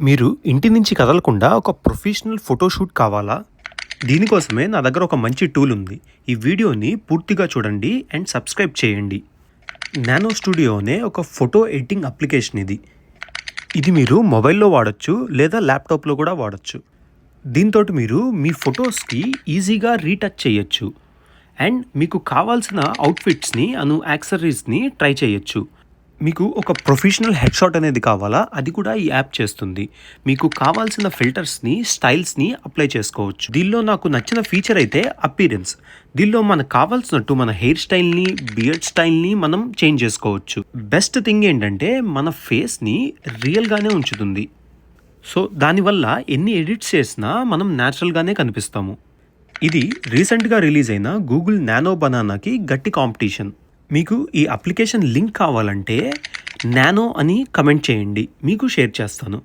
మీరు ఇంటి నుంచి కదలకుండా ఒక ప్రొఫెషనల్ ఫోటోషూట్ కావాలా? దీనికోసమే నా దగ్గర ఒక మంచి టూల్ ఉంది. ఈ వీడియోని పూర్తిగా చూడండి అండ్ సబ్స్క్రైబ్ చేయండి. నానో స్టూడియో అనే ఒక ఫోటో ఎడిటింగ్ అప్లికేషన్ ఇది. ఇది మీరు మొబైల్లో వాడొచ్చు లేదా ల్యాప్టాప్లో కూడా వాడొచ్చు. దీంతో మీరు మీ ఫొటోస్కి ఈజీగా రీటచ్ చేయొచ్చు అండ్ మీకు కావాల్సిన అవుట్ఫిట్స్ని యాక్సెసరీస్ని ట్రై చేయొచ్చు. మీకు ఒక ప్రొఫెషనల్ హెడ్ షాట్ అనేది కావాలా? అది కూడా ఈ యాప్ చేస్తుంది. మీకు కావాల్సిన ఫిల్టర్స్ని స్టైల్స్ని అప్లై చేసుకోవచ్చు. దీనిలో నాకు నచ్చిన ఫీచర్ అయితే అపీరెన్స్. దీనిలో మనకు కావాల్సినట్టు మన హెయిర్ స్టైల్ని బియర్డ్ స్టైల్ని మనం చేంజ్ చేసుకోవచ్చు. బెస్ట్ థింగ్ ఏంటంటే మన ఫేస్ని రియల్గానే ఉంచుతుంది. సో దానివల్ల ఎన్ని ఎడిట్స్ చేసినా మనం న్యాచురల్గానే కనిపిస్తాము. ఇది రీసెంట్గా రిలీజ్ అయిన గూగుల్ నానో బనానాకి గట్టి కాంపిటీషన్. మీకు ఈ అప్లికేషన్ లింక్ కావాలంటే నానో అని కమెంట్ చేయండి, మీకు షేర్ చేస్తాను.